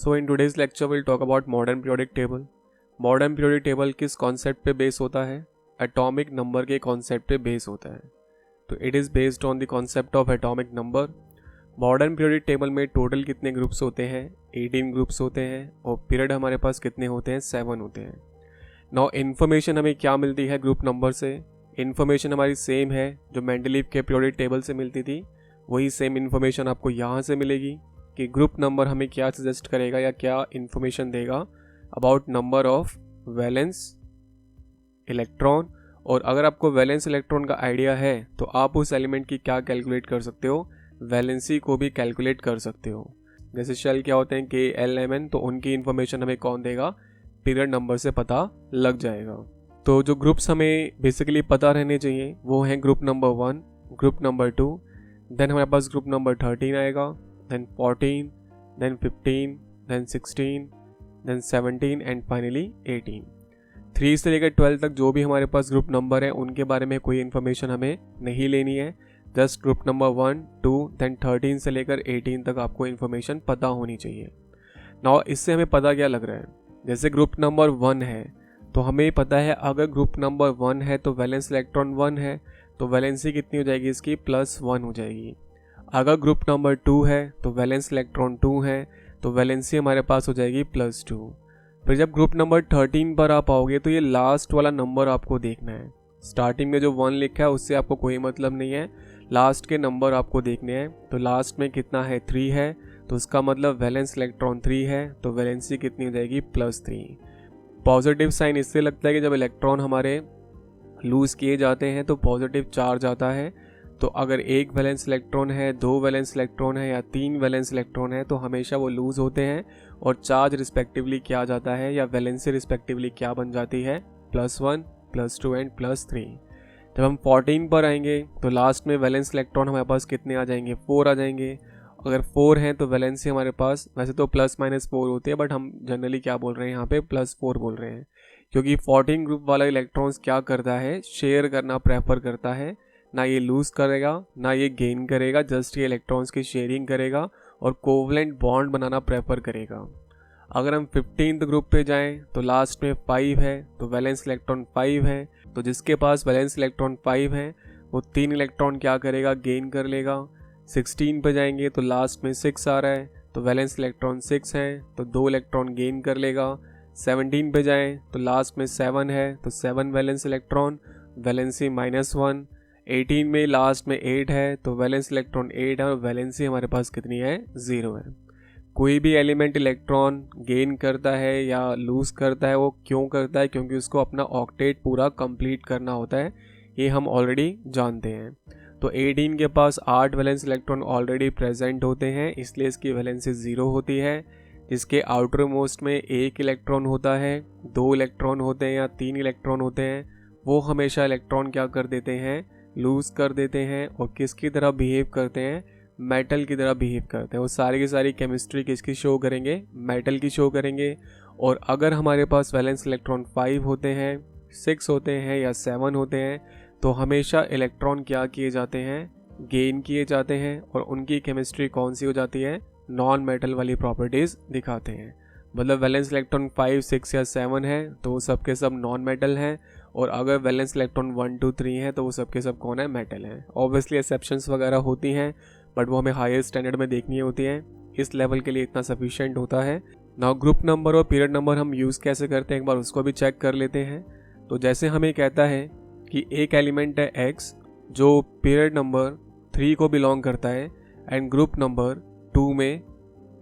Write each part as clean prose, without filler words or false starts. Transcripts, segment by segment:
So in today's lecture we'll talk about modern periodic table. Modern periodic table किस concept पे base होता है? Atomic number के concept पे बेस होता है. तो it is based on the concept of atomic number. Modern periodic table में टोटल कितने ग्रुप्स होते हैं? 18 ग्रुप्स होते हैं और पीरियड हमारे पास कितने होते हैं? 7 होते हैं. नाउ इन्फॉर्मेशन हमें क्या मिलती है ग्रुप नंबर से? इन्फॉर्मेशन हमारी सेम है जो मेंडलीव के पीरियोडिक टेबल से मिलती थी, वही सेम इन्फॉर्मेशन आपको यहाँ से मिलेगी कि ग्रुप नंबर हमें क्या सजेस्ट करेगा या क्या इन्फॉर्मेशन देगा about number of valence electron. और अगर आपको वैलेंस इलेक्ट्रॉन का आइडिया है तो आप उस एलिमेंट की क्या कैलकुलेट कर सकते हो? वैलेंसी को भी कैलकुलेट कर सकते हो. जैसे शेल क्या होते हैं KLMN, तो उनकी इन्फॉर्मेशन हमें कौन देगा? पीरियड नंबर से पता लग जाएगा. तो जो ग्रुप्स हमें बेसिकली पता रहने चाहिए वो हैं group number 1, group number 2, then हमारे पास ग्रुप नंबर 13 आएगा, then 14, then 15, then 16, then 17 and finally 18. 3 से लेकर 12 तक जो भी हमारे पास ग्रुप नंबर है उनके बारे में कोई इन्फॉर्मेशन हमें नहीं लेनी है. जस्ट ग्रुप नंबर 1, 2, देन 13 से लेकर 18 तक आपको इन्फॉर्मेशन पता होनी चाहिए. नाउ इससे हमें पता क्या लग रहा है? जैसे ग्रुप नंबर 1 है तो हमें पता है अगर ग्रुप नंबर 1 है तो वैलेंस इलेक्ट्रॉन 1 है, तो वैलेंसी कितनी हो जाएगी इसकी? +1 हो जाएगी. अगर ग्रुप नंबर 2 है तो वैलेंस इलेक्ट्रॉन 2 है, तो वैलेंसी हमारे पास हो जाएगी +2. फिर जब ग्रुप नंबर 13 पर आप आओगे तो ये लास्ट वाला नंबर आपको देखना है. स्टार्टिंग में जो 1 लिखा है उससे आपको कोई मतलब नहीं है, लास्ट के नंबर आपको देखने हैं. तो लास्ट में कितना है? 3 है, तो उसका मतलब वैलेंस इलेक्ट्रॉन 3 है, तो वैलेंसी कितनी हो जाएगी? +3. पॉजिटिव साइन इससे लगता है कि जब इलेक्ट्रॉन हमारे लूज़ किए जाते हैं तो पॉजिटिव चार्ज आता है. तो अगर एक वैलेंस इलेक्ट्रॉन है, 2 वैलेंस इलेक्ट्रॉन है या 3 वैलेंस इलेक्ट्रॉन है तो हमेशा वो लूज़ होते हैं और चार्ज रिस्पेक्टिवली क्या आ जाता है या वैलेंसी रिस्पेक्टिवली क्या बन जाती है? +1, +2 एंड +3. जब हम 14 पर आएंगे तो लास्ट में वैलेंस इलेक्ट्रॉन हमारे पास कितने आ जाएंगे? 4 आ जाएंगे. अगर 4 हैं तो वैलेंसी हमारे पास वैसे तो +-4 होती है, बट हम जनरली क्या बोल रहे हैं यहाँ पे? +4 बोल रहे हैं, क्योंकि 14 ग्रुप वाला इलेक्ट्रॉन्स क्या करता है? शेयर करना प्रेफर करता है. ना ये लूज़ करेगा ना ये गेन करेगा, जस्ट ये इलेक्ट्रॉन्स की शेयरिंग करेगा और कोवलेंट बॉन्ड बनाना प्रेफर करेगा. अगर हम 15th ग्रुप पे जाएं तो लास्ट में 5 है, तो वैलेंस इलेक्ट्रॉन 5 है, तो जिसके पास वैलेंस इलेक्ट्रॉन 5 है वो 3 इलेक्ट्रॉन क्या करेगा? गेन कर लेगा. 16 पे जाएंगे तो लास्ट में 6 आ रहा है, तो वैलेंस इलेक्ट्रॉन 6 हैं, तो 2 इलेक्ट्रॉन गेन कर लेगा. 17 पे जाएं तो लास्ट में 7 है, तो 7 वैलेंस इलेक्ट्रॉन, वैलेंसी -1. 18 में लास्ट में 8 है, तो वैलेंस इलेक्ट्रॉन 8 है और वैलेंसी हमारे पास कितनी है? 0 है. कोई भी एलिमेंट इलेक्ट्रॉन गेन करता है या लूज़ करता है वो क्यों करता है? क्योंकि उसको अपना ऑक्टेट पूरा कंप्लीट करना होता है, ये हम ऑलरेडी जानते हैं. तो 18 के पास 8 वैलेंस इलेक्ट्रॉन ऑलरेडी प्रेजेंट होते हैं, इसलिए इसकी वैलेंसी 0 होती है. जिसके आउटर मोस्ट में 1 इलेक्ट्रॉन होता है, 2 इलेक्ट्रॉन होते हैं या 3 इलेक्ट्रॉन होते हैं, वो हमेशा इलेक्ट्रॉन क्या कर देते हैं? लूज़ कर देते हैं. और किसकी तरह बिहेव करते हैं? मेटल की तरह बिहेव करते हैं. वो सारी की सारी केमिस्ट्री किसकी शो करेंगे? मेटल की शो करेंगे. और अगर हमारे पास वैलेंस इलेक्ट्रॉन 5 होते हैं, 6 होते हैं या 7 होते हैं, तो हमेशा इलेक्ट्रॉन क्या किए जाते हैं? गेन किए जाते हैं. और उनकी केमिस्ट्री कौन सी हो जाती है? नॉन मेटल वाली प्रॉपर्टीज़ दिखाते हैं. मतलब वैलेंस इलेक्ट्रॉन 5, 6 या 7 है तो वो सब के सब नॉन मेटल हैं, और अगर वैलेंस इलेक्ट्रॉन 1, 2, 3 है तो वो सब के सब कौन है? मेटल हैं. ऑब्वियसली एक्सेप्शंस वगैरह होती हैं, बट वो हमें हायर स्टैंडर्ड में देखनी होती हैं. इस लेवल के लिए इतना सफिशिएंट होता है. नाउ ग्रुप नंबर और पीरियड नंबर हम यूज़ कैसे करते हैं एक बार उसको भी चेक कर लेते हैं. तो जैसे हमें कहता है कि एक एलिमेंट है X जो पीरियड नंबर 3 को बिलोंग करता है एंड ग्रुप नंबर 2 में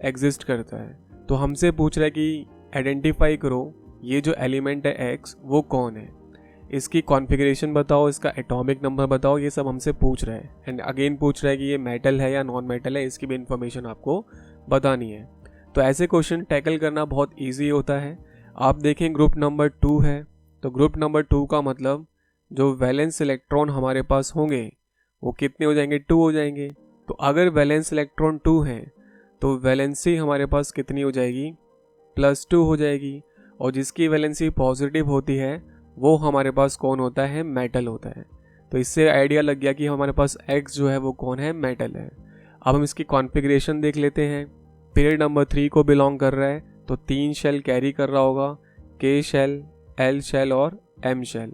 एग्जिस्ट करता है, तो हमसे पूछ रहा है कि आइडेंटिफाई करो ये जो एलिमेंट है X वो कौन है, इसकी कॉन्फ़िगरेशन बताओ, इसका एटॉमिक नंबर बताओ. ये सब हमसे पूछ रहा है. एंड अगेन पूछ रहा है कि ये मेटल है या नॉन मेटल है, इसकी भी इन्फॉर्मेशन आपको बतानी है. तो ऐसे क्वेश्चन टैकल करना बहुत ईजी होता है. आप देखें ग्रुप नंबर 2 है, तो ग्रुप नंबर 2 का मतलब जो वैलेंस इलेक्ट्रॉन हमारे पास होंगे वो कितने हो जाएंगे? 2 हो जाएंगे. तो अगर वैलेंस इलेक्ट्रॉन 2 हैं तो वैलेंसी हमारे पास कितनी हो जाएगी? +2 हो जाएगी. और जिसकी वैलेंसी पॉजिटिव होती है वो हमारे पास कौन होता है? मेटल होता है. तो इससे आइडिया लग गया कि हमारे पास X जो है वो कौन है? मेटल है. अब हम इसकी कॉन्फ़िगरेशन देख लेते हैं. पीरियड नंबर 3 को बिलोंग कर रहा है तो 3 शेल कैरी कर रहा होगा, K शेल, L शेल और M शेल।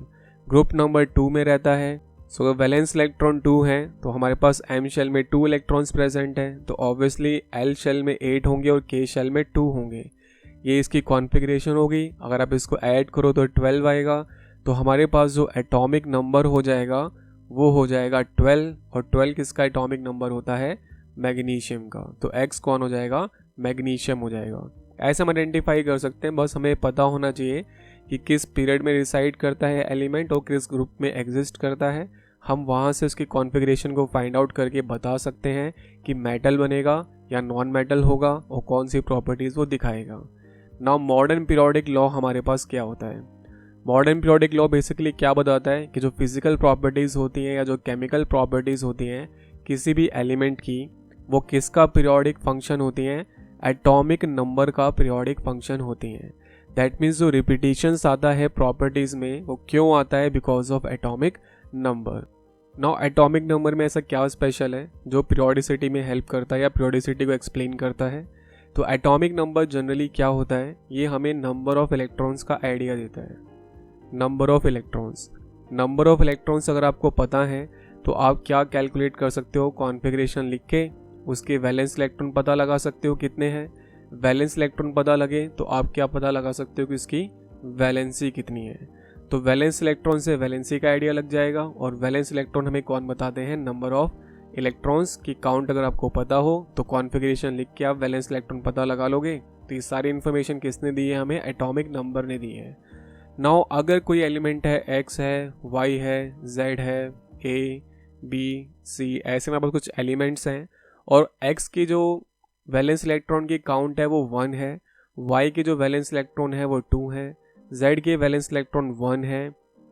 ग्रुप नंबर 2 में रहता है, सो अगर वैलेंस इलेक्ट्रॉन 2 हैं तो हमारे पास M शेल में 2 इलेक्ट्रॉन्स प्रेजेंट हैं, तो ऑब्वियसली L शेल में 8 होंगे और K शेल में 2 होंगे। ये इसकी कॉन्फ़िगरेशन होगी। अगर आप इसको ऐड करो तो 12 आएगा, तो हमारे पास जो एटॉमिक नंबर हो जाएगा वो हो जाएगा 12, और 12 किसका एटॉमिक नंबर होता है? मैग्नीशियम का। तो X कौन हो जाएगा? मैग्नीशियम हो जाएगा। ऐसे हम आइडेंटिफाई कर सकते हैं, बस हमें पता होना चाहिए कि किस पीरियड में रिसाइड करता है एलिमेंट और किस ग्रुप में एग्जिस्ट करता है। हम वहाँ से उसकी कॉन्फ़िगरेशन को फाइंड आउट करके बता सकते हैं कि मेटल बनेगा या नॉन मेटल होगा और कौन सी प्रॉपर्टीज़ वो दिखाएगा। नाउ मॉडर्न पीरियोडिक लॉ हमारे पास क्या होता है? मॉडर्न पीरियोडिक लॉ बेसिकली क्या बताता है कि जो फिजिकल प्रॉपर्टीज़ होती हैं या जो केमिकल प्रॉपर्टीज़ होती हैं किसी भी एलिमेंट की, वो किसका पीरियोडिक फंक्शन होती हैं? एटॉमिक नंबर का पीरियोडिक फंक्शन होती हैं। दैट मीन्स जो रिपीटिशंस आता है प्रॉपर्टीज़ में वो क्यों आता है? Because of atomic number. Now atomic number में ऐसा क्या स्पेशल है जो पीरियोडिसिटी में हेल्प करता है या पीरियोडिसिटी को एक्सप्लेन करता है? तो एटॉमिक नंबर जनरली क्या होता है? ये हमें नंबर ऑफ इलेक्ट्रॉन्स का आइडिया देता है। नंबर ऑफ इलेक्ट्रॉन्स अगर आपको पता है तो आप क्या कैलकुलेट कर सकते हो? कॉन्फ़िगरेशन लिख के उसके वैलेंस इलेक्ट्रॉन पता लगा सकते हो कितने हैं। वैलेंस इलेक्ट्रॉन पता लगे तो आप क्या पता लगा सकते हो कि इसकी वैलेंसी कितनी है। तो वैलेंस इलेक्ट्रॉन से वैलेंसी का आइडिया लग जाएगा, और वैलेंस इलेक्ट्रॉन हमें कौन बताते हैं? नंबर ऑफ इलेक्ट्रॉन्स की काउंट अगर आपको पता हो तो कॉन्फ़िगरेशन लिख के आप वैलेंस इलेक्ट्रॉन पता लगा लोगे। तो ये सारी इन्फॉर्मेशन किसने दी है? हमें एटॉमिक नंबर ने दी है। नाउ अगर कोई एलिमेंट है, X है, Y है, Z है, A, B, C, ऐसे में कुछ एलिमेंट्स हैं और X की जो वैलेंस इलेक्ट्रॉन की काउंट है वो 1 है, Y की जो वैलेंस इलेक्ट्रॉन है वो 2 है, Z के वैलेंस इलेक्ट्रॉन 1 है,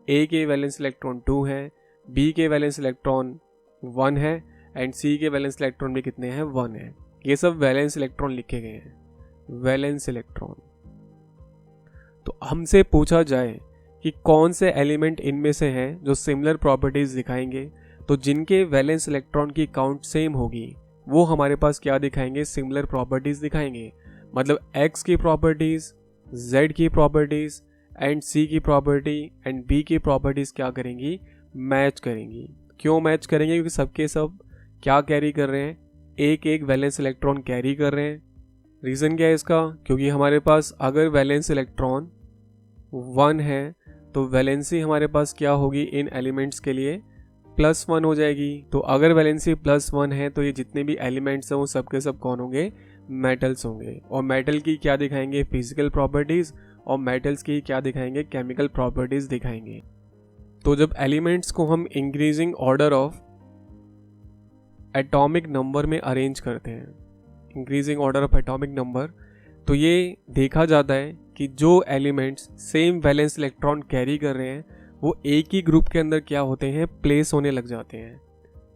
A के वैलेंस इलेक्ट्रॉन 2 है, B के वैलेंस इलेक्ट्रॉन 1 है एंड C के वैलेंस इलेक्ट्रॉन भी कितने हैं? 1 है। ये सब वैलेंस इलेक्ट्रॉन लिखे गए हैं। Valence electron. तो हमसे पूछा जाए कि कौन से एलिमेंट इनमें से हैं जो सिमिलर प्रॉपर्टीज़ दिखाएंगे, तो जिनके वैलेंस इलेक्ट्रॉन की काउंट सेम होगी वो हमारे पास क्या दिखाएंगे? सिमिलर प्रॉपर्टीज़ दिखाएंगे। मतलब X की प्रॉपर्टीज़, Z की प्रॉपर्टीज़ एंड C की प्रॉपर्टी एंड B की प्रॉपर्टीज़ क्या करेंगी? मैच करेंगी। क्यों मैच करेंगे? क्योंकि सबके सब क्या कैरी कर रहे हैं? एक एक वैलेंस इलेक्ट्रॉन कैरी कर रहे हैं। रीज़न क्या है इसका? क्योंकि हमारे पास अगर वैलेंस इलेक्ट्रॉन 1 है तो वैलेंसी हमारे पास क्या होगी इन एलिमेंट्स के लिए? +1 हो जाएगी। तो अगर वैलेंसी +1 है तो ये जितने भी एलिमेंट्स हैं वो सब के सब कौन होंगे? मेटल्स होंगे। और मेटल की क्या दिखाएंगे? फिजिकल प्रॉपर्टीज़, और मेटल्स की क्या दिखाएंगे? केमिकल प्रॉपर्टीज़ दिखाएंगे। तो जब एलिमेंट्स को हम increasing order of atomic number में अरेंज करते हैं, increasing order of atomic number, तो ये देखा जाता है कि जो elements same valence electron carry कर रहे हैं वो एक ही ग्रुप के अंदर क्या होते हैं? प्लेस होने लग जाते हैं।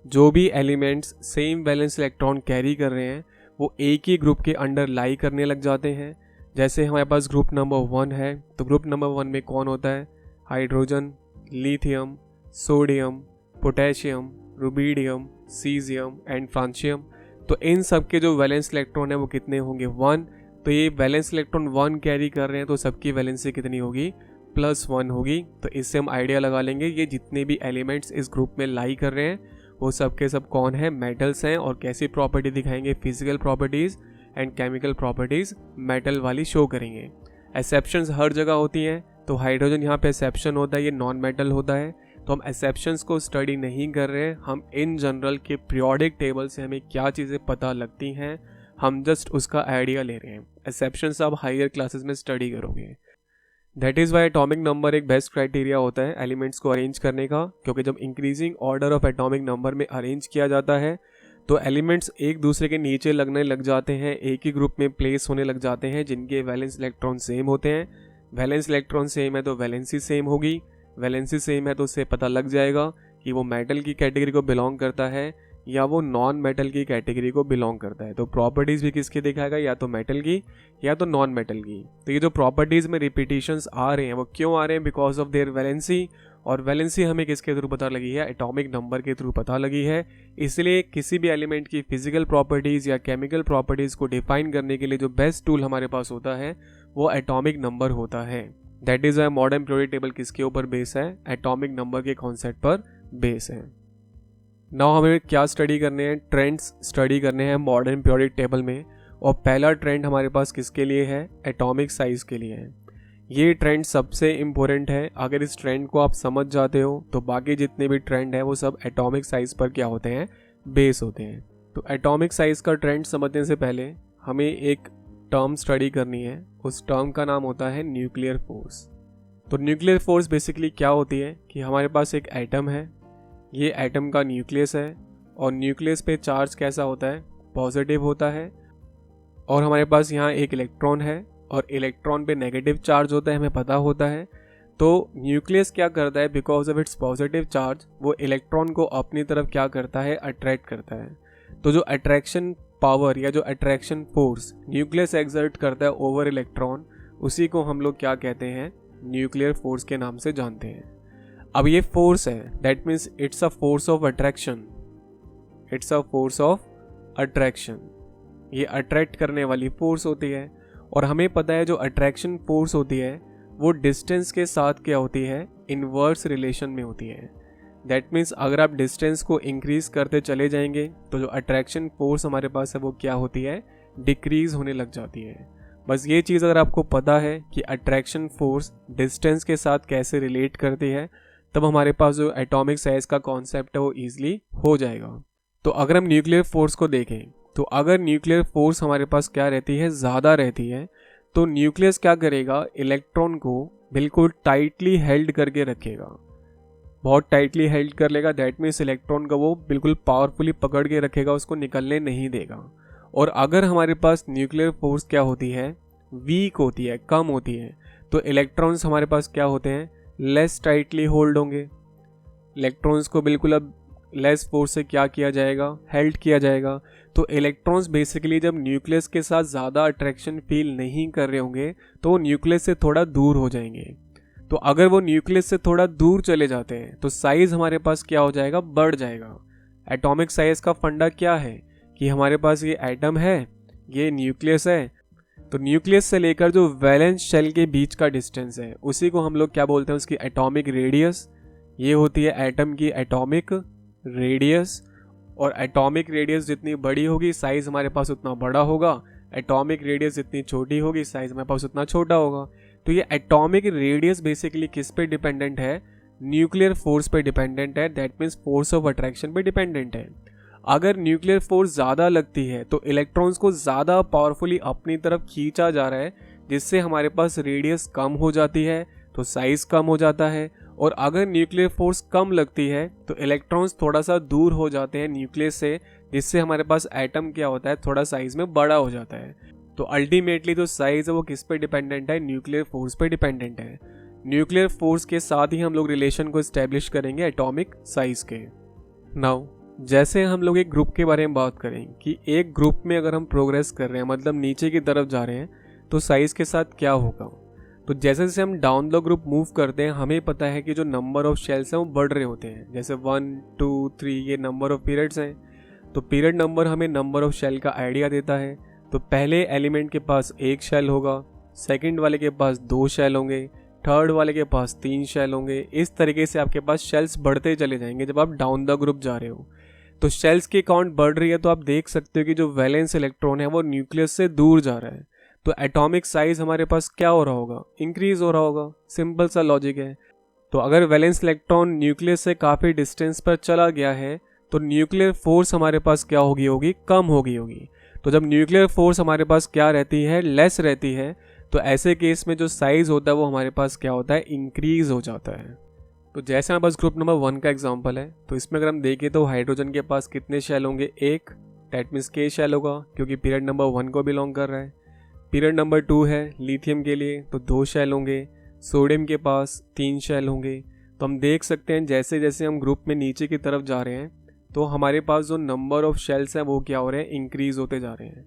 जो भी elements same valence electron carry कर रहे हैं वो एक ही ग्रुप के अंडर लाई करने लग जाते हैं। जैसे हमारे पास ग्रुप नंबर 1 है, तो ग्रुप नंबर 1 में कौन होता है? Hydrogen, lithium, sodium, potassium, rubidium, caesium and francium. तो इन सब के जो वैलेंस इलेक्ट्रॉन है वो कितने होंगे? 1। तो ये वैलेंस इलेक्ट्रॉन 1 कैरी कर रहे हैं तो सबकी वैलेंसी कितनी होगी? +1 होगी। तो इससे हम आइडिया लगा लेंगे ये जितने भी एलिमेंट्स इस ग्रुप में लाई कर रहे हैं वो सब के सब कौन है? मेटल्स हैं। और कैसी प्रॉपर्टी दिखाएंगे? Physical properties and chemical properties metal वाली शो करेंगे। एक्सेप्शंस हर जगह होती हैं, तो हाइड्रोजन यहाँ पे एक्सेप्शन होता है, ये नॉन मेटल होता है। तो हम एक्सेप्शंस को स्टडी नहीं कर रहे हैं, हम इन जनरल के पीरियोडिक टेबल से हमें क्या चीज़ें पता लगती हैं हम जस्ट उसका आइडिया ले रहे हैं। एक्सेप्शंस आप हायर क्लासेस में स्टडी करोगे। That is why atomic number एक बेस्ट क्राइटेरिया होता है एलिमेंट्स को अरेंज करने का, क्योंकि जब increasing order of atomic number में अरेंज किया जाता है तो एलिमेंट्स एक दूसरे के नीचे लगने लग जाते हैं, एक ही ग्रुप में प्लेस होने लग जाते हैं जिनके वैलेंस इलेक्ट्रॉन सेम होते हैं। वैलेंस इलेक्ट्रॉन सेम है तो वैलेंसी सेम होगी, वैलेंसी सेम है तो उससे पता लग जाएगा कि वो मेटल की कैटेगरी को बिलोंग करता है या वो नॉन मेटल की कैटेगरी को बिलोंग करता है। तो प्रॉपर्टीज़ भी किसकी दिखाएगा? या तो मेटल की या तो नॉन मेटल की। तो ये जो प्रॉपर्टीज़ में रिपीटिशंस आ रहे हैं वो क्यों आ रहे हैं? बिकॉज ऑफ देयर वैलेंसी और वैलेंसी हमें किसके थ्रू पता लगी है, एटॉमिक नंबर के थ्रू पता लगी है। इसलिए किसी भी एलिमेंट की फिजिकल प्रॉपर्टीज़ या केमिकल प्रॉपर्टीज़ को डिफाइन करने के लिए जो बेस्ट टूल हमारे पास होता है वो एटॉमिक नंबर होता है। That is a modern periodic table किसके ऊपर बेस है, एटॉमिक नंबर के कॉन्सेप्ट पर बेस है। नाउ हमें क्या स्टडी करने हैं, ट्रेंड्स स्टडी करने हैं मॉडर्न पीरियोडिक टेबल में। और पहला ट्रेंड हमारे पास किसके लिए है, एटॉमिक साइज के लिए है। ये ट्रेंड सबसे इम्पोर्टेंट है। अगर इस ट्रेंड को आप समझ जाते हो तो बाकी जितने भी ट्रेंड है वो सब एटॉमिक साइज पर क्या होते हैं, बेस होते हैं। तो एटॉमिक साइज का ट्रेंड समझने से पहले हमें एक टर्म स्टडी करनी है। उस टर्म का नाम होता है न्यूक्लियर फोर्स। तो न्यूक्लियर फोर्स बेसिकली क्या होती है कि हमारे पास एक एटम है, ये एटम का न्यूक्लियस है और न्यूक्लियस पे चार्ज कैसा होता है, पॉजिटिव होता है। और हमारे पास यहाँ एक इलेक्ट्रॉन है और इलेक्ट्रॉन पे नेगेटिव चार्ज होता है, हमें पता होता है। तो न्यूक्लियस क्या करता है, because of its positive charge वो इलेक्ट्रॉन को अपनी तरफ क्या करता है, अट्रैक्ट करता है। तो जो अट्रैक्शन पावर या जो अट्रैक्शन फोर्स न्यूक्लियस एक्सर्ट करता है ओवर इलेक्ट्रॉन, उसी को हम लोग क्या कहते हैं, न्यूक्लियर फोर्स के नाम से जानते हैं। अब ये फोर्स है, that means it's a force of attraction, it's a force of attraction. ये अट्रैक्ट करने वाली फोर्स होती है। और हमें पता है जो अट्रैक्शन फोर्स होती है वो डिस्टेंस के साथ क्या होती है, इनवर्स रिलेशन में होती है। दैट मीन्स अगर आप डिस्टेंस को इंक्रीज करते चले जाएंगे तो जो अट्रैक्शन फोर्स हमारे पास है वो क्या होती है, डिक्रीज होने लग जाती है। बस ये चीज़ अगर आपको पता है कि अट्रैक्शन फोर्स डिस्टेंस के साथ कैसे रिलेट करती है, तब हमारे पास जो एटॉमिक साइज का कॉन्सेप्ट है वो ईजिली हो जाएगा। तो अगर हम न्यूक्लियर फोर्स को देखें तो अगर न्यूक्लियर फोर्स हमारे पास क्या रहती है, ज़्यादा रहती है, तो न्यूक्लियस क्या करेगा, इलेक्ट्रॉन को बिल्कुल टाइटली हेल्ड करके रखेगा, बहुत टाइटली हेल्ड कर लेगा। दैट मीन्स इलेक्ट्रॉन का वो बिल्कुल पावरफुली पकड़ के रखेगा, उसको निकलने नहीं देगा। और अगर हमारे पास न्यूक्लियर फोर्स क्या होती है, वीक होती है, कम होती है, तो इलेक्ट्रॉन्स हमारे पास क्या होते हैं, लेस टाइटली होल्ड होंगे। इलेक्ट्रॉन्स को बिल्कुल अब लेस फोर्स से क्या किया जाएगा, हेल्ड किया जाएगा। तो इलेक्ट्रॉन्स बेसिकली जब न्यूक्लियस के साथ ज़्यादा अट्रैक्शन फील नहीं कर रहे होंगे तो वो न्यूक्लियस से थोड़ा दूर हो जाएंगे। तो अगर वो न्यूक्लियस से थोड़ा दूर चले जाते हैं तो साइज हमारे पास क्या हो जाएगा, बढ़ जाएगा। एटॉमिक साइज का फंडा क्या है कि हमारे पास ये एटम है, ये न्यूक्लियस है, तो न्यूक्लियस से लेकर जो वैलेंस शेल के बीच का डिस्टेंस है उसी को हम लोग क्या बोलते हैं, उसकी एटॉमिक रेडियस। ये होती है एटम की एटॉमिक रेडियस। और एटॉमिक रेडियस जितनी बड़ी होगी साइज हमारे पास उतना बड़ा होगा, एटॉमिक रेडियस जितनी छोटी होगी साइज हमारे पास उतना छोटा होगा। तो ये एटॉमिक रेडियस बेसिकली किस पे डिपेंडेंट है, न्यूक्लियर फोर्स पे डिपेंडेंट है। That means force of attraction पे डिपेंडेंट है। अगर न्यूक्लियर फोर्स ज़्यादा लगती है तो इलेक्ट्रॉन्स को ज़्यादा पावरफुली अपनी तरफ खींचा जा रहा है, जिससे हमारे पास रेडियस कम हो जाती है तो साइज कम हो जाता है। और अगर न्यूक्लियर फोर्स कम लगती है तो इलेक्ट्रॉन्स थोड़ा सा दूर हो जाते हैं न्यूक्लियस से, जिससे हमारे पास एटम क्या होता है, थोड़ा साइज में बड़ा हो जाता है। तो अल्टीमेटली जो साइज है वो किस पे डिपेंडेंट है, न्यूक्लियर फोर्स पे डिपेंडेंट है। न्यूक्लियर फोर्स के साथ ही हम लोग रिलेशन को इस्टेब्लिश करेंगे एटॉमिक साइज के। नाउ जैसे हम लोग एक ग्रुप के बारे में बात करें कि एक ग्रुप में अगर हम प्रोग्रेस कर रहे हैं, मतलब नीचे की तरफ जा रहे हैं, तो साइज के साथ क्या होगा। तो जैसे जैसे हम डाउन द ग्रुप मूव करते हैं हमें पता है कि जो नंबर ऑफ शेल्स हैं वो बढ़ रहे होते हैं। जैसे 1, 2, 3 ये नंबर ऑफ पीरियड्स हैं, तो पीरियड नंबर हमें नंबर ऑफ शेल का आइडिया देता है। तो पहले एलिमेंट के पास एक शेल होगा, सेकंड वाले के पास 2 शेल होंगे, थर्ड वाले के पास 3 शेल होंगे। इस तरीके से आपके पास शेल्स बढ़ते चले जाएंगे जब आप डाउन द ग्रुप जा रहे हो। तो शेल्स की काउंट बढ़ रही है तो आप देख सकते हो कि जो वैलेंस इलेक्ट्रॉन है वो न्यूक्लियस से दूर जा रहा है। तो एटॉमिक साइज हमारे पास क्या हो रहा होगा, इंक्रीज हो रहा होगा। सिंपल सा लॉजिक है। तो अगर वैलेंस इलेक्ट्रॉन न्यूक्लियस से काफ़ी डिस्टेंस पर चला गया है तो न्यूक्लियर फोर्स हमारे पास क्या होगी, कम होगी। तो जब न्यूक्लियर फोर्स हमारे पास क्या रहती है, लेस रहती है, तो ऐसे केस में जो साइज होता है वो हमारे पास क्या होता है, इंक्रीज हो जाता है। तो जैसे हमारे पास ग्रुप नंबर 1 का एग्जांपल है, तो इसमें अगर हम देखें तो हाइड्रोजन के पास कितने शेल होंगे, 1। दैट मीन्स के शेल होगा क्योंकि पीरियड नंबर 1 को बिलोंग कर रहा है। पीरियड नंबर 2 है लिथियम के लिए, तो 2 शेल होंगे। सोडियम के पास 3 शेल होंगे। तो हम देख सकते हैं जैसे जैसे हम ग्रुप में नीचे की तरफ जा रहे हैं तो हमारे पास जो नंबर ऑफ शेल्स हैं वो क्या हो रहे हैं, इंक्रीज होते जा रहे हैं।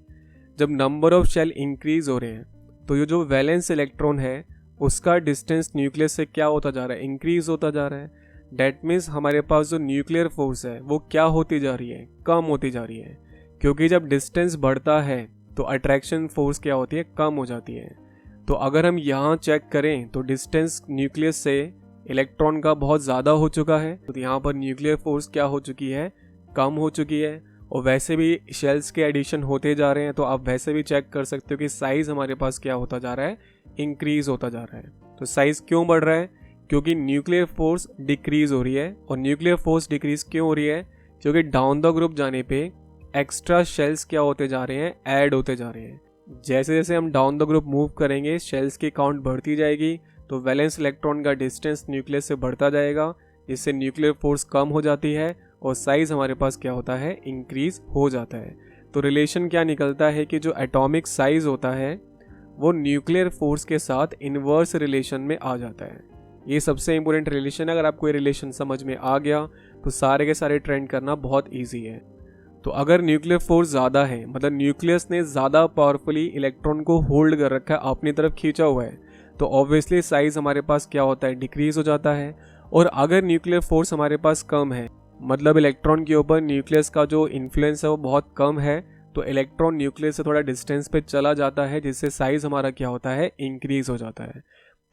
जब नंबर ऑफ शेल इंक्रीज हो रहे हैं तो ये जो वैलेंस इलेक्ट्रॉन है उसका डिस्टेंस न्यूक्लियस से क्या होता जा रहा है, इंक्रीज होता जा रहा है। डैट मीन्स हमारे पास जो न्यूक्लियर फोर्स है वो क्या होती जा रही है, कम होती जा रही है, क्योंकि जब डिस्टेंस बढ़ता है तो अट्रैक्शन फोर्स क्या होती है, कम हो जाती है। तो अगर हम यहाँ चेक करें तो डिस्टेंस न्यूक्लियस से इलेक्ट्रॉन का बहुत ज़्यादा हो चुका है, तो यहाँ पर न्यूक्लियर फोर्स क्या हो चुकी है, कम हो चुकी है। और वैसे भी शेल्स के एडिशन होते जा रहे हैं, तो आप वैसे भी चेक कर सकते हो कि साइज़ हमारे पास क्या होता जा रहा है, इंक्रीज होता जा रहा है। तो साइज़ क्यों बढ़ रहा है, क्योंकि न्यूक्लियर फोर्स डिक्रीज हो रही है। और न्यूक्लियर फोर्स डिक्रीज क्यों हो रही है, क्योंकि डाउन द ग्रुप जाने पे एक्स्ट्रा शेल्स क्या होते जा रहे हैं, ऐड होते जा रहे हैं। जैसे जैसे हम डाउन द ग्रुप मूव करेंगे शेल्स की काउंट बढ़ती जाएगी, तो वैलेंस इलेक्ट्रॉन का डिस्टेंस न्यूक्लियस से बढ़ता जाएगा, जिससे न्यूक्लियर फोर्स कम हो जाती है और साइज हमारे पास क्या होता है, इंक्रीज हो जाता है। तो रिलेशन क्या निकलता है कि जो एटॉमिक साइज होता है वो न्यूक्लियर फोर्स के साथ इन्वर्स रिलेशन में आ जाता है। ये सबसे इंपॉर्टेंट रिलेशन है। अगर आपको ये रिलेशन समझ में आ गया तो सारे के सारे ट्रेंड करना बहुत ईजी है। तो अगर न्यूक्लियर फोर्स ज़्यादा है, मतलब न्यूक्लियस ने ज़्यादा पावरफुली इलेक्ट्रॉन को होल्ड कर रखा है, अपनी तरफ खींचा हुआ है, तो ऑब्वियसली साइज हमारे पास क्या होता है, डिक्रीज हो जाता है। और अगर न्यूक्लियर फोर्स हमारे पास कम है, मतलब इलेक्ट्रॉन के ऊपर न्यूक्लियस का जो इन्फ्लुएंस है वो बहुत कम है, तो इलेक्ट्रॉन न्यूक्लियस से थोड़ा डिस्टेंस पे चला जाता है, जिससे साइज हमारा क्या होता है, इंक्रीज हो जाता है।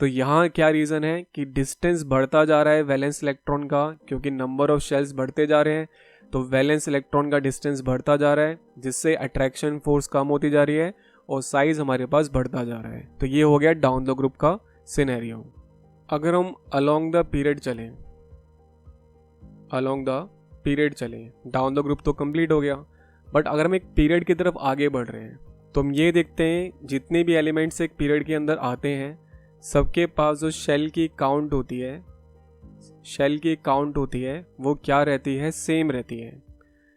तो यहाँ क्या रीज़न है कि डिस्टेंस बढ़ता जा रहा है वैलेंस इलेक्ट्रॉन का, क्योंकि नंबर ऑफ शेल्स बढ़ते जा रहे हैं, तो वैलेंस इलेक्ट्रॉन का डिस्टेंस बढ़ता जा रहा है, जिससे अट्रैक्शन फोर्स कम होती जा रही है और साइज हमारे पास बढ़ता जा रहा है। तो ये हो गया डाउन द ग्रुप का सिनेरियो। अगर हम अलोंग द पीरियड चलें, डाउन द ग्रुप तो कंप्लीट हो गया, बट अगर हम एक पीरियड की तरफ आगे बढ़ रहे हैं तो हम ये देखते हैं जितने भी एलिमेंट्स एक पीरियड के अंदर आते हैं सबके पास जो शेल की काउंट होती है वो क्या रहती है, सेम रहती है।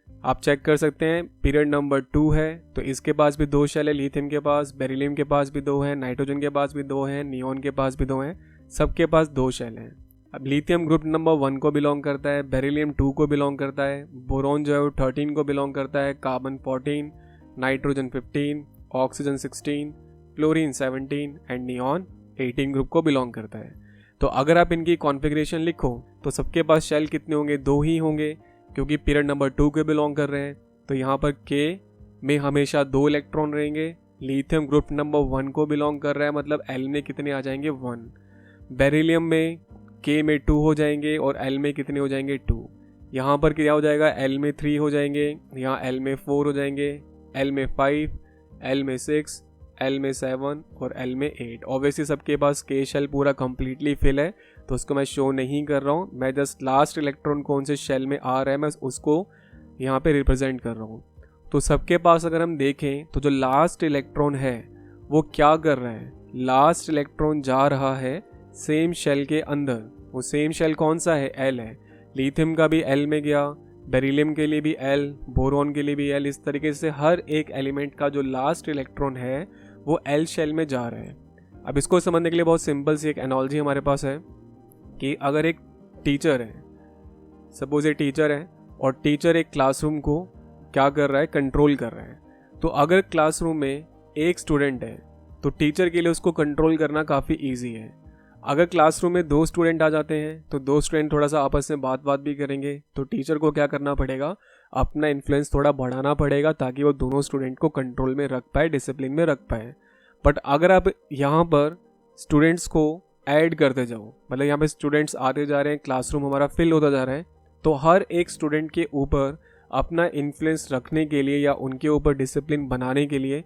आप चेक कर सकते हैं पीरियड नंबर 2 है तो इसके पास भी 2 शेल है, लिथियम के पास, बेरिलियम के पास भी 2 है, नाइट्रोजन के पास भी 2 है, नियोन के पास भी 2 हैं, सबके पास 2 शेल हैं। अब लिथियम ग्रुप नंबर 1 को बिलोंग करता है, बेरिलियम 2 को बिलोंग करता है, बोरॉन जो है वो 13 को बिलोंग करता है, carbon 14, nitrogen 15, oxygen 16, chlorine 17 and neon 18 group को बिलोंग करता है। तो अगर आप इनकी कॉन्फ़िगरेशन लिखो तो सबके पास शेल कितने होंगे, 2 ही होंगे, क्योंकि पीरियड नंबर 2 के बिलोंग कर रहे हैं। तो यहाँ पर K में हमेशा 2 इलेक्ट्रॉन रहेंगे। लिथियम ग्रुप नंबर 1 को बिलोंग कर रहा है, मतलब L में कितने आ जाएंगे, 1। बेरिलियम में K में 2 हो जाएंगे और L में कितने हो जाएंगे, 2। यहाँ पर क्या हो जाएगा, L में 3 हो जाएंगे, यहाँ L में 4 हो जाएंगे, L में 5, L में 6, L में 7 और L में 8। ऑब्वियसली सबके पास K शेल पूरा कम्प्लीटली फिल है, तो उसको मैं शो नहीं कर रहा हूँ, मैं जस्ट लास्ट इलेक्ट्रॉन कौन से शेल में आ रहा है मैं उसको यहाँ पे रिप्रेजेंट कर रहा हूँ। तो सबके पास अगर हम देखें तो जो लास्ट इलेक्ट्रॉन है वो क्या कर रहा है, लास्ट इलेक्ट्रॉन जा रहा है सेम शेल के अंदर। वो सेम शेल कौन सा है, L है। लिथियम का भी L में गया, बेरिलियम के लिए भी L, बोरॉन के लिए भी L। इस तरीके से हर एक एलिमेंट का जो लास्ट इलेक्ट्रॉन है वो L शेल में जा रहा है। अब इसको समझने के लिए बहुत सिंपल सी एक एनालॉजी हमारे पास है कि अगर एक टीचर है, सपोज ये टीचर है और टीचर एक क्लासरूम को क्या कर रहा है, कंट्रोल कर रहा है। तो अगर क्लासरूम में एक स्टूडेंट है तो टीचर के लिए उसको कंट्रोल करना काफ़ी ईजी है। अगर क्लासरूम में 2 स्टूडेंट आ जाते हैं तो 2 स्टूडेंट थोड़ा सा आपस में बात भी करेंगे, तो टीचर को क्या करना पड़ेगा, अपना इन्फ्लुएंस थोड़ा बढ़ाना पड़ेगा ताकि वो दोनों स्टूडेंट को कंट्रोल में रख पाए, डिसिप्लिन में रख पाए। बट अगर आप यहाँ पर स्टूडेंट्स को ऐड करते जाओ, मतलब यहाँ पे स्टूडेंट्स आते जा रहे हैं, क्लासरूम हमारा फिल होता जा रहा है, तो हर एक स्टूडेंट के ऊपर अपना इन्फ्लुएंस रखने के लिए या उनके ऊपर डिसिप्लिन बनाने के लिए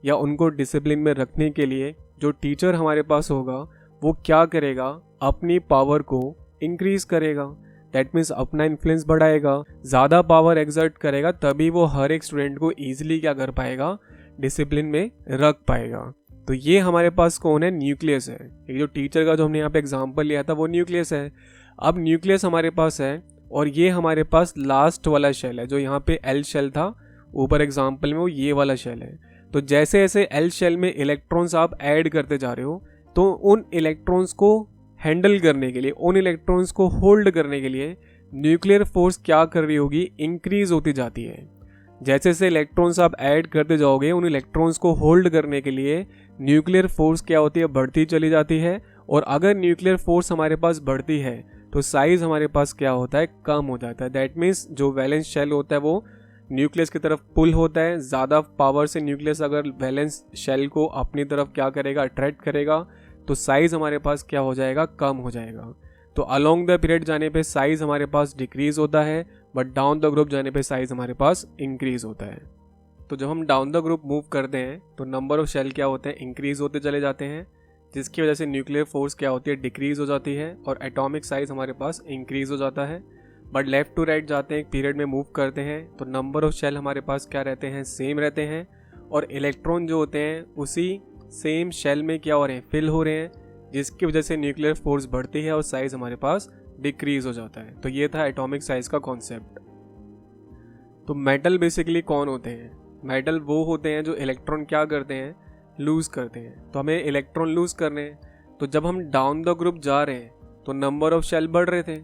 या उनको डिसिप्लिन में रखने के लिए जो टीचर हमारे पास होगा वो क्या करेगा, अपनी पावर को इंक्रीज करेगा। दैट मीन्स अपना इन्फ्लुएंस बढ़ाएगा, ज़्यादा पावर एक्सर्ट करेगा, तभी वो हर एक स्टूडेंट को ईजिली क्या कर पाएगा, डिसिप्लिन में रख पाएगा। तो ये हमारे पास कौन है, न्यूक्लियस है। ये जो टीचर का जो हमने यहाँ पे एग्जाम्पल लिया था वो न्यूक्लियस है। अब न्यूक्लियस हमारे पास है और ये हमारे पास लास्ट वाला शेल है, जो यहाँ पे L शेल था ऊपर एग्जाम्पल में, वो ये वाला शेल है। तो जैसे जैसे L शेल में इलेक्ट्रॉन्स आप ऐड करते जा रहे हो तो उन इलेक्ट्रॉन्स को हैंडल करने के लिए, उन इलेक्ट्रॉन्स को होल्ड करने के लिए न्यूक्लियर फोर्स क्या कर रही होगी, इंक्रीज होती जाती है। जैसे जैसे इलेक्ट्रॉन्स आप ऐड करते जाओगे उन इलेक्ट्रॉन्स को होल्ड करने के लिए न्यूक्लियर फोर्स क्या होती है, बढ़ती चली जाती है। और अगर न्यूक्लियर फोर्स हमारे पास बढ़ती है तो साइज हमारे पास क्या होता है, कम हो जाता है। दैट मीन्स जो वैलेंस शेल होता है वो न्यूक्लियस की तरफ पुल होता है। ज़्यादा पावर से न्यूक्लियस अगर वैलेंस शेल को अपनी तरफ क्या करेगा, अट्रैक्ट करेगा, तो साइज हमारे पास क्या हो जाएगा, कम हो जाएगा। तो अलोंग द पीरियड जाने पे साइज हमारे पास डिक्रीज होता है, बट डाउन द ग्रुप जाने पे साइज हमारे पास इंक्रीज होता है। तो जब हम डाउन द ग्रुप मूव करते हैं तो नंबर ऑफ शेल क्या होते हैं, इंक्रीज होते चले जाते हैं, जिसकी वजह से न्यूक्लियर फोर्स क्या होती है, डिक्रीज हो जाती है और एटॉमिक साइज हमारे पास इंक्रीज हो जाता है। बट लेफ्ट टू राइट जाते हैं, एक पीरियड में मूव करते हैं तो नंबर ऑफ शेल हमारे पास क्या रहते हैं, सेम रहते हैं। और इलेक्ट्रॉन जो होते हैं उसी सेम शेल में क्या हो रहे हैं, फिल हो रहे हैं, जिसकी वजह से न्यूक्लियर फोर्स बढ़ती है और साइज हमारे पास डिक्रीज हो जाता है। तो ये था एटॉमिक साइज का कॉन्सेप्ट। तो मेटल बेसिकली कौन होते हैं, मेटल वो होते हैं जो इलेक्ट्रॉन क्या करते हैं, लूज करते हैं। तो हमें इलेक्ट्रॉन लूज करने हैं, तो जब हम डाउन द ग्रुप जा रहे हैं तो नंबर ऑफ शेल बढ़ रहे थे,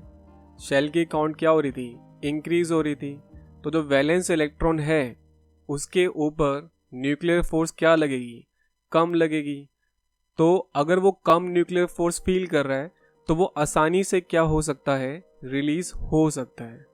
शेल की काउंट क्या हो रही थी, इंक्रीज हो रही थी। तो जो वैलेंस इलेक्ट्रॉन है उसके ऊपर न्यूक्लियर फोर्स क्या लगेगी, कम लगेगी। तो अगर वो कम न्यूक्लियर फोर्स फील कर रहा है तो वो आसानी से क्या हो सकता है, रिलीज हो सकता है,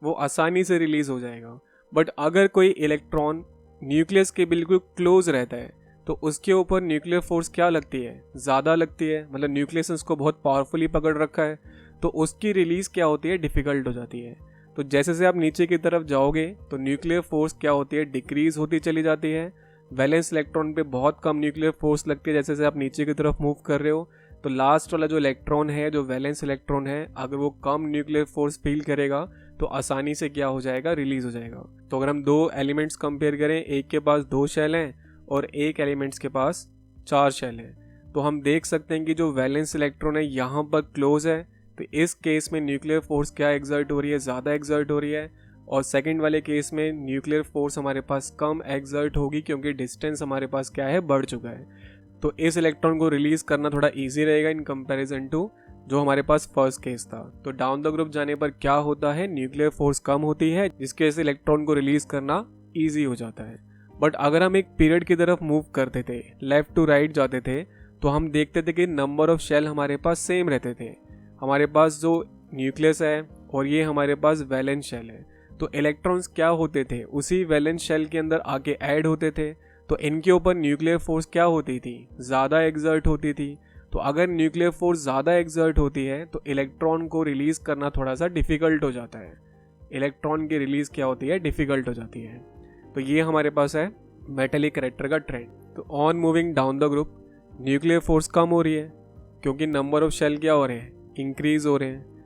वो आसानी से रिलीज हो जाएगा। बट अगर कोई इलेक्ट्रॉन न्यूक्लियस के बिल्कुल क्लोज रहता है तो उसके ऊपर न्यूक्लियर फोर्स क्या लगती है, ज़्यादा लगती है, मतलब न्यूक्लियस उसको बहुत पावरफुली पकड़ रखा है, तो उसकी रिलीज क्या होती है, डिफिकल्ट हो जाती है। तो जैसे जैसे आप नीचे की तरफ जाओगे तो न्यूक्लियर फोर्स क्या होती है, डिक्रीज होती चली जाती है। वैलेंस इलेक्ट्रॉन पे बहुत कम न्यूक्लियर फोर्स लगती है जैसे जैसे आप नीचे की तरफ मूव कर रहे हो। तो लास्ट वाला जो इलेक्ट्रॉन है, जो वैलेंस इलेक्ट्रॉन है, अगर वो कम न्यूक्लियर फोर्स फील करेगा तो आसानी से क्या हो जाएगा, रिलीज हो जाएगा। तो अगर हम दो एलिमेंट्स कंपेयर करें, एक के पास 2 शेल हैं और एक एलिमेंट्स के पास 4 शेल हैं, तो हम देख सकते हैं कि जो वैलेंस इलेक्ट्रॉन है यहाँ पर क्लोज है, तो इस केस में न्यूक्लियर फोर्स क्या एग्जर्ट हो रही है, ज़्यादा एग्जर्ट हो रही है। और सेकंड वाले केस में न्यूक्लियर फोर्स हमारे पास कम एग्जर्ट होगी क्योंकि डिस्टेंस हमारे पास क्या है, बढ़ चुका है। तो इस इलेक्ट्रॉन को रिलीज करना थोड़ा ईजी रहेगा इन कंपेरिजन टू जो हमारे पास फर्स्ट केस था। तो डाउन द ग्रुप जाने पर क्या होता है, न्यूक्लियर फोर्स कम होती है जिसकी वजह से इलेक्ट्रॉन को रिलीज करना ईजी हो जाता है। बट अगर हम एक पीरियड की तरफ मूव करते थे, लेफ्ट टू राइट जाते थे, तो हम देखते थे कि नंबर ऑफ शेल हमारे पास सेम रहते थे। हमारे पास जो न्यूक्लियस है और ये हमारे पास वैलेंस शेल है, तो इलेक्ट्रॉन्स क्या होते थे, उसी वैलेंस शेल के अंदर आके ऐड होते थे। तो इनके ऊपर न्यूक्लियर फोर्स क्या होती थी, ज़्यादा एग्जर्ट होती थी। तो अगर न्यूक्लियर फोर्स ज़्यादा एग्जर्ट होती है तो इलेक्ट्रॉन को रिलीज़ करना थोड़ा सा डिफ़िकल्ट हो जाता है, इलेक्ट्रॉन की रिलीज़ क्या होती है, डिफ़िकल्ट हो जाती है। तो ये हमारे पास है मेटलिक कैरेक्टर का ट्रेंड। तो on moving down the group nuclear force कम हो रही है क्योंकि नंबर ऑफ शेल क्या हो रहे हैं, इंक्रीज हो रहे हैं।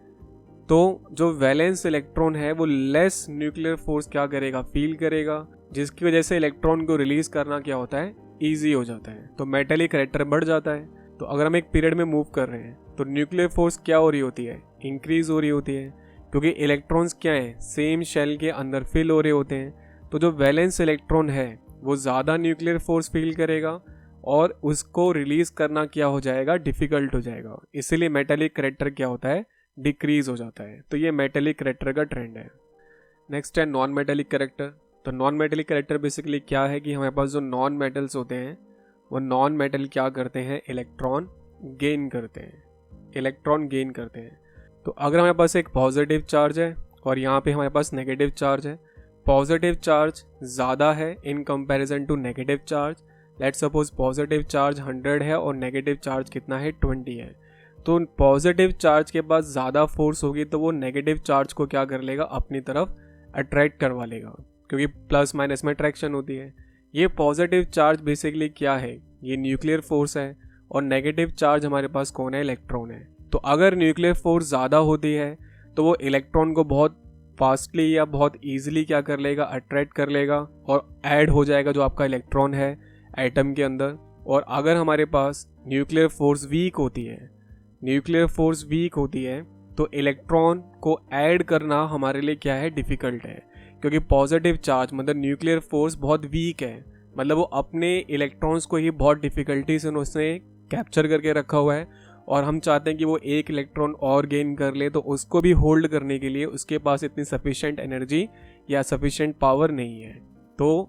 तो जो वैलेंस इलेक्ट्रॉन है वो लेस न्यूक्लियर फोर्स क्या करेगा, फील करेगा, जिसकी वजह से इलेक्ट्रॉन को रिलीज करना क्या होता है, ईजी हो जाता है। तो मेटलिक कैरेक्टर बढ़ जाता है। तो अगर हम एक पीरियड में मूव कर रहे हैं तो न्यूक्लियर फोर्स क्या हो रही होती है, इंक्रीज हो रही होती है, क्योंकि इलेक्ट्रॉन्स क्या हैं, सेम शेल के अंदर फिल हो रहे होते हैं। तो जो वैलेंस इलेक्ट्रॉन है वो ज़्यादा न्यूक्लियर फोर्स फील करेगा और उसको रिलीज करना क्या हो जाएगा, डिफिकल्ट हो जाएगा। इसीलिए मेटलिक कैरेक्टर क्या होता है, डिक्रीज हो जाता है। तो ये मेटलिक कैरेक्टर का ट्रेंड है। नेक्स्ट है नॉन मेटलिक कैरेक्टर। तो नॉन मेटलिक कैरेक्टर बेसिकली क्या है कि हमारे पास जो नॉन मेटल्स होते हैं वो नॉन मेटल क्या करते हैं, इलेक्ट्रॉन गेन करते हैं, इलेक्ट्रॉन गेन करते हैं। तो अगर हमारे पास एक पॉजिटिव चार्ज है और यहाँ पे हमारे पास नेगेटिव चार्ज है, पॉजिटिव चार्ज ज़्यादा है in comparison to negative charge. Let's suppose positive charge 100 है और नेगेटिव चार्ज कितना है, 20 है। तो पॉजिटिव चार्ज के पास ज़्यादा फोर्स होगी तो वो नेगेटिव चार्ज को क्या कर लेगा, अपनी तरफ अट्रैक्ट करवा लेगा, क्योंकि प्लस माइनस में अट्रैक्शन होती है। ये पॉजिटिव चार्ज बेसिकली क्या है, ये न्यूक्लियर फोर्स है और नेगेटिव चार्ज हमारे पास कौन है, इलेक्ट्रॉन है। तो अगर न्यूक्लियर फोर्स ज़्यादा होती है तो वो इलेक्ट्रॉन को बहुत फास्टली या बहुत ईजिली क्या कर लेगा, अट्रैक्ट कर लेगा और ऐड हो जाएगा जो आपका इलेक्ट्रॉन है एटम के अंदर। और अगर हमारे पास न्यूक्लियर फोर्स वीक होती है, न्यूक्लियर फोर्स वीक होती है तो इलेक्ट्रॉन को ऐड करना हमारे लिए क्या है, डिफ़िकल्ट है, क्योंकि पॉजिटिव चार्ज मतलब न्यूक्लियर फोर्स बहुत वीक है, मतलब वो अपने इलेक्ट्रॉन्स को ही बहुत डिफ़िकल्टी से उसने कैप्चर करके रखा हुआ है और हम चाहते हैं कि वो एक इलेक्ट्रॉन और गेन कर ले, तो उसको भी होल्ड करने के लिए उसके पास इतनी सफिशिएंट एनर्जी या सफिशिएंट पावर नहीं है। तो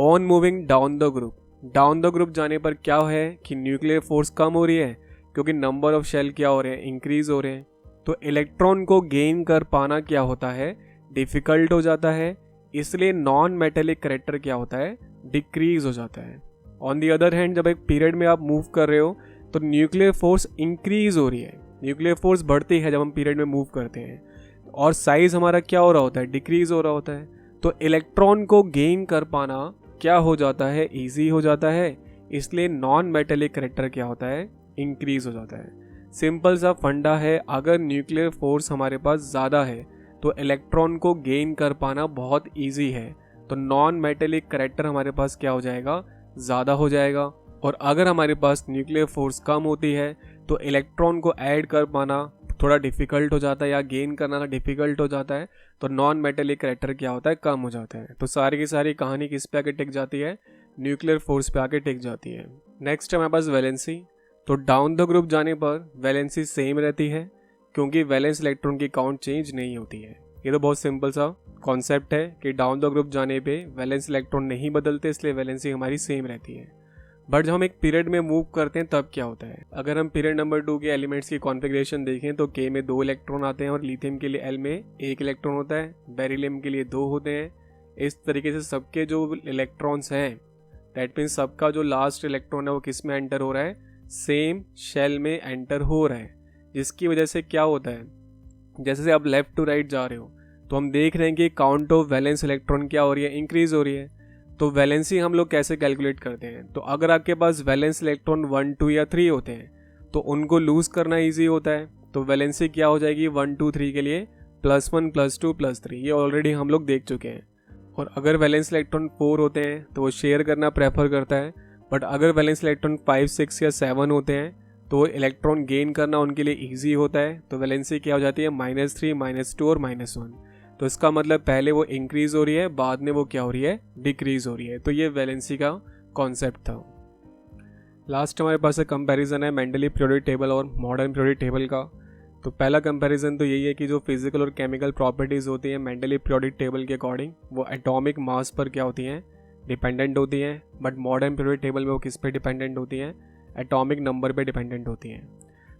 on moving down the group जाने पर क्या है कि न्यूक्लियर फोर्स कम हो रही है क्योंकि नंबर ऑफ शेल क्या हो रहे हैं, इंक्रीज हो रहे हैं। तो इलेक्ट्रॉन को गेन कर पाना क्या होता है, डिफिकल्ट हो जाता है, इसलिए नॉन मेटेलिक कैरेक्टर क्या होता है, डिक्रीज हो जाता है। ऑन दी अदर हैंड जब एक पीरियड में आप मूव कर रहे हो तो न्यूक्लियर फोर्स इंक्रीज हो रही है, न्यूक्लियर फोर्स बढ़ती है जब हम पीरियड में मूव करते हैं, और साइज हमारा क्या हो रहा होता है, डिक्रीज हो रहा होता है। तो इलेक्ट्रॉन को गेन कर पाना क्या हो जाता है, ईजी हो जाता है, इसलिए नॉन मेटेलिक कैरेक्टर क्या होता है, इंक्रीज हो जाता है। सिंपल सा फंडा है, अगर न्यूक्लियर फोर्स हमारे पास ज़्यादा है तो इलेक्ट्रॉन को गेन कर पाना बहुत ईजी है, तो नॉन मेटेलिक कैरेक्टर हमारे पास क्या हो जाएगा, ज़्यादा हो जाएगा। और अगर हमारे पास न्यूक्लियर फोर्स कम होती है तो इलेक्ट्रॉन को ऐड कर पाना थोड़ा डिफ़िकल्ट हो जाता है या गेन करना डिफ़िकल्ट हो जाता है, तो नॉन मेटेलिक कैरेक्टर क्या होता है, कम हो जाता है। तो सारी की सारी कहानी किस पे आके टिक जाती है, न्यूक्लियर फोर्स पे आके टिक जाती है। नेक्स्ट है हमारे पास वैलेंसी। तो डाउन द ग्रुप जाने पर वैलेंसी सेम रहती है क्योंकि वैलेंस इलेक्ट्रॉन की काउंट चेंज नहीं होती है। ये तो बहुत सिंपल सा कॉन्सेप्ट है कि डाउन द ग्रुप जाने पे वैलेंस इलेक्ट्रॉन नहीं बदलते, इसलिए वैलेंसी हमारी सेम रहती है। बट जब हम एक पीरियड में मूव करते हैं तब क्या होता है, अगर हम पीरियड नंबर 2 के एलिमेंट्स की कॉन्फ़िगरेशन देखें तो के में 2 इलेक्ट्रॉन आते हैं और लिथियम के लिए एल में 1 इलेक्ट्रॉन होता है, बेरिलियम के लिए 2 होते हैं। इस तरीके से सबके जो इलेक्ट्रॉन्स हैं, दैट मीन्स सबका जो लास्ट इलेक्ट्रॉन है वो किस में एंटर हो रहा है, सेम शेल में एंटर हो रहा है। जिसकी वजह से क्या होता है, जैसे आप लेफ्ट टू राइट जा रहे हो तो हम देख रहे हैं कि काउंट ऑफ वैलेंस इलेक्ट्रॉन क्या हो रही है, इंक्रीज हो रही है। तो वैलेंसी हम लोग कैसे कैलकुलेट करते हैं, तो अगर आपके पास वैलेंस इलेक्ट्रॉन 1, 2 या 3 होते हैं तो उनको लूज करना ईजी होता है। तो वैलेंसी क्या हो जाएगी 1, 2, 3 के लिए +1, +2, +3, ये ऑलरेडी हम लोग देख चुके हैं। और अगर वैलेंस इलेक्ट्रॉन 4 होते हैं तो वो शेयर करना प्रेफर करता है, बट अगर वैलेंस इलेक्ट्रॉन 5, 6 या 7 होते हैं तो इलेक्ट्रॉन गेन करना उनके लिए ईजी होता है। तो वैलेंसी क्या हो जाती है -3, -2 और -1। तो इसका मतलब पहले वो इंक्रीज हो रही है, बाद में वो क्या हो रही है, डिक्रीज हो रही है। तो ये वैलेंसी का कॉन्सेप्ट था। लास्ट हमारे पास कंपैरिजन है मेंडली पीरियोडिक टेबल और मॉडर्न पीरियोडिक टेबल का। तो पहला कंपैरिजन तो यही है कि जो फिजिकल और केमिकल प्रॉपर्टीज़ होती हैं मेंडली पीरियोडिक टेबल के अकॉर्डिंग वो एटॉमिक मास पर क्या होती हैं, डिपेंडेंट होती हैं। बट मॉडर्न पीरियोडिक टेबल में वो किस पे डिपेंडेंट होती हैं, एटॉमिक नंबर पे डिपेंडेंट होती हैं।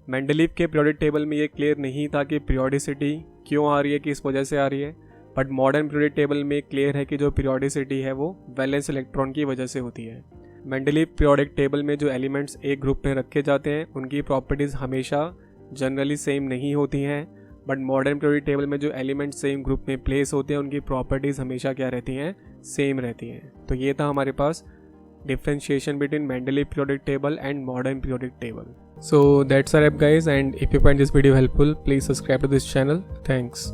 मेंडलीव के पीरियोडिक टेबल में ये क्लियर नहीं था कि पीरियोडिसिटी क्यों आ रही है, किस वजह से आ रही है, बट मॉडर्न पीरियोडिक टेबल में क्लियर है कि जो पीरियोडिसिटी है वो वैलेंस इलेक्ट्रॉन की वजह से होती है। मेंडलीव पीरियोडिक टेबल में जो एलिमेंट्स एक ग्रुप में रखे जाते हैं उनकी प्रॉपर्टीज़ हमेशा जनरली सेम नहीं होती हैं, बट मॉडर्न पीरियोडिक टेबल में जो एलिमेंट्स सेम ग्रुप में प्लेस होते हैं उनकी प्रॉपर्टीज़ हमेशा क्या रहती हैं, सेम रहती हैं। तो ये था हमारे पास differentiation between Mendeleev periodic table and modern periodic table. So that's our app guys, and if you find this video helpful, please subscribe to this channel. Thanks.